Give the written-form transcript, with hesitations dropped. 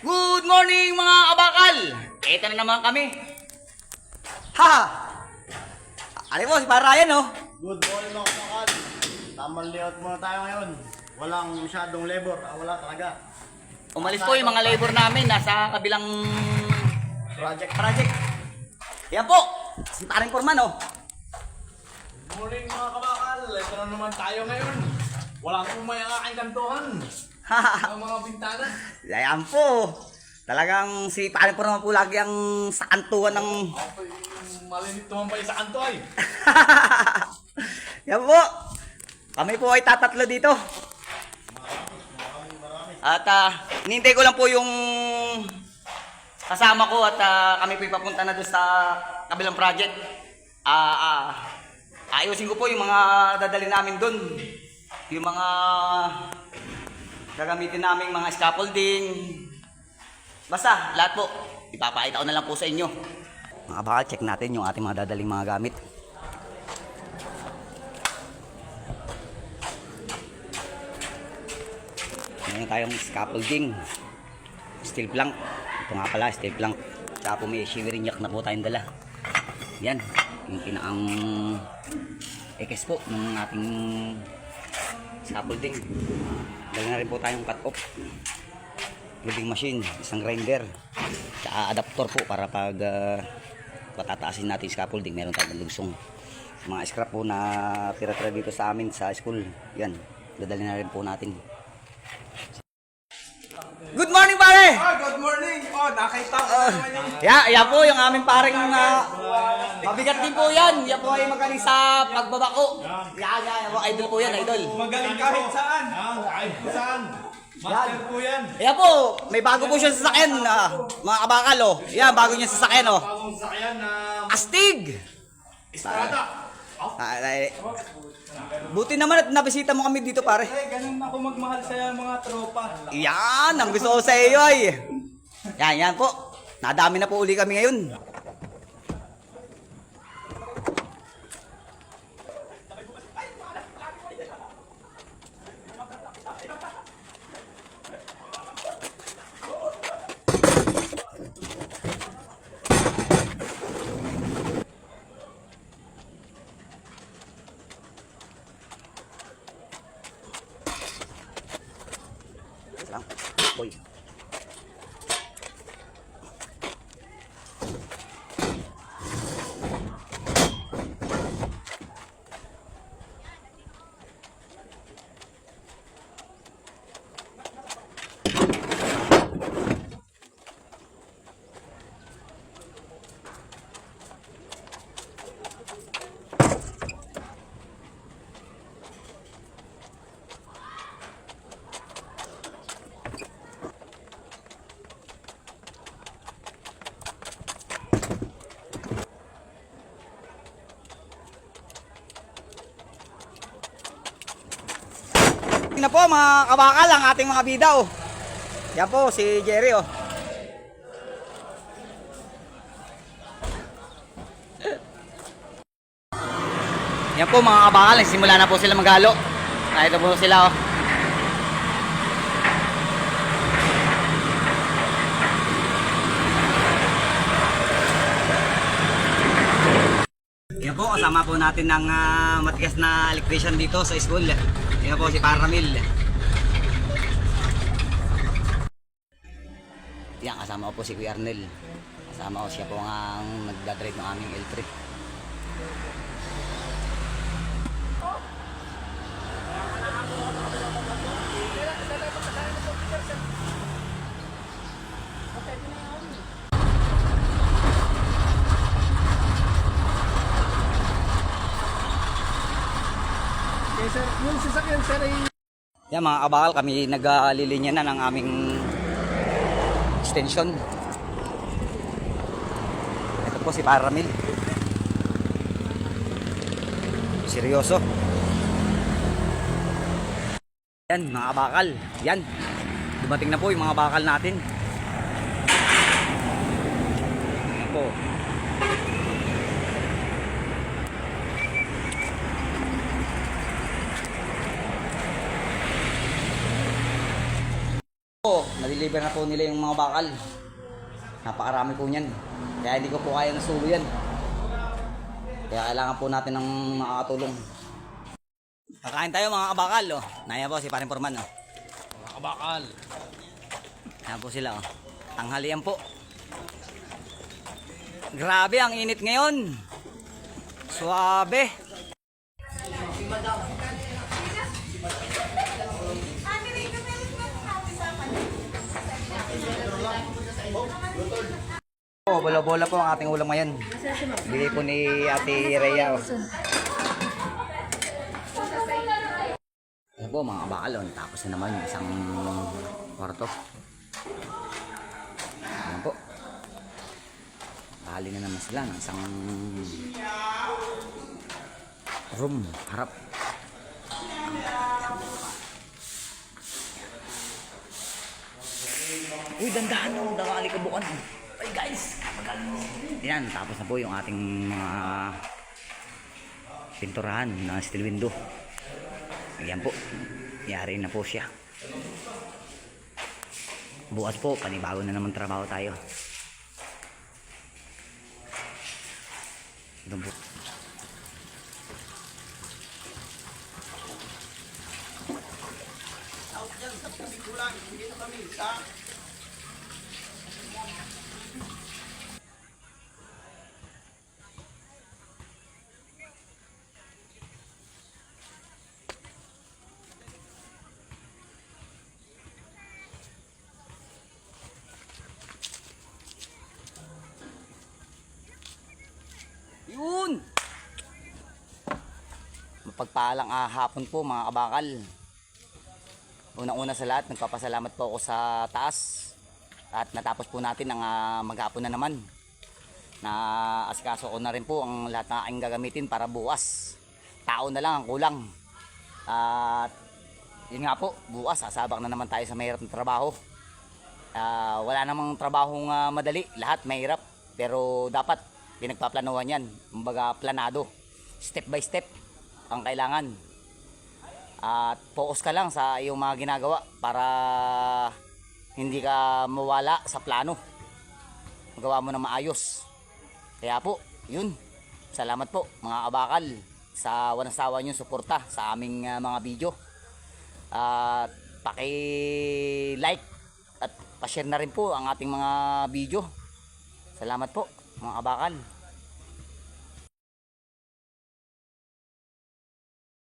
Good morning mga kabakal! Ito na naman kami. Ha! Ano po, si Para Ryan oh. Good morning mga kapakal. Tamang layout muna tayo ngayon. Walang masyadong labor. Wala talaga. Umalis po yung mga labor namin nasa kabilang project. Yan po, si Paring Forman oh. Good morning mga kabakal. Ito na naman tayo ngayon. Walang umay ang aking kantuhan. Ang mga bintana. Yan po. Talagang si Paring Forman po lagi ang sakantuan ng... Apoy, malinit naman pa yung sa kanto ay. Yan po. Kami po ay tatatlo dito. At hinihintay ko lang po yung kasama ko at kami po ipapunta na doon sa kabilang project. Ayusin ko po yung mga dadali namin doon. Yung mga gagamitin namin mga scaffolding. Basta, lahat po. Ipapakita ko na lang po sa inyo. Mga bakal, check natin yung ating mga dadaling mga gamit. Meron tayong scaffolding, steel plank. Ito nga pala, steel plank. Tsaka po may shivering jack na po tayong dala. Yan, yung pinakang ekes po ng ating scaffolding. Dala na rin po tayong cut-off, welding machine, isang grinder, tsaka adapter po para pag patataasin natin yung scaffolding, meron tayong lugsong. Mga scrap po na tira-tira dito sa amin sa school. Yan, dadalhin na rin po natin. Good morning, pare! Good morning! Nakita ko naman yung... Yan po yung aming paring mabigat din po yan. Yan po ay magaling sa pagbabako. Yan po, idol po yan, idol. Magaling kahit saan. Kahit saan. Master po yan. Yan po, may bago po siya sa sasakyan, mga kabakal oh. Yan, bago niya sa sasakyan oh. Bagong sakyan na... Astig! Estrada. Buti naman at nabisita mo kami dito, pare. Ganun ako magmahal sa mga tropa. Yan, ang gusto ko sa iyo ay. Yan po. Nadami na po uli kami ngayon. Boy. Na po mga kabakal ang ating mga bida oh. Yan po si Jerry oh. Yan po mga kabakal, simula na po sila maghalo. Ito po sila oh. Yan po, kasama po natin ng matigas na electrician dito sa school. Yan po si Paramil. Yan, kasama ko po si Kuya Arnel. Kasama ko siya po ang nagdadrive ng aming L3. Sir, yung sasakyan sir ay... Yan mga kabakal, kami naglilinya na ng aming extension. Ito po si Paramil. Seryoso. Yan mga kabakal. Yan. Dumating na po yung mga bakal natin. Yan po. na-deliver na po nila yung mga bakal. Napakarami po niyan. Kaya hindi ko po kaya nasulo yan. Kaya kailangan po natin ng makakatulong. Kakain tayo mga kabakal. Oh. Naya po si Paring Forman. Oh. Mga kabakal. Ayan po sila. Oh. Tanghalian po. Grabe ang init ngayon. Suabe. Oh, bola-bola po ang ating ulam ngayon. Bili po ni Ate Rhea. Oh. Ayan po mga kabakal. Tapos na naman yung isang kwarto. Ayan po. Bali na naman sila ng isang room, harap. Uy, dandahan nung dakali kabukan. Ay guys, yan, tapos na po yung ating mga pinturahan na steel window. Ayan po, yari na po siya. Bukas po, panibago na naman trabaho tayo. Doon po. Yun! Mapagpalang hapon po mga kabakal. Unang-una sa lahat, nagpapasalamat po ako sa taas. At natapos po natin ang maghapon na naman. Na asikaso ko na rin po ang lahat na aking gagamitin para bukas. Tao na lang ang kulang. At yun nga po, bukas sasabak na naman tayo sa mahirap na trabaho. Wala namang trabahong madali, lahat mahirap. Pero dapat pinagpaplanuhan yan, kumbaga planado, step by step ang kailangan. At focus ka lang sa iyong mga ginagawa para hindi ka mawala sa plano, magawa mo na maayos. Kaya po, yun, salamat po mga kabakal sa walang sawa niyong suporta sa aming mga video. At paki-like at pa-share na rin po ang ating mga video. Salamat po mga kabakal.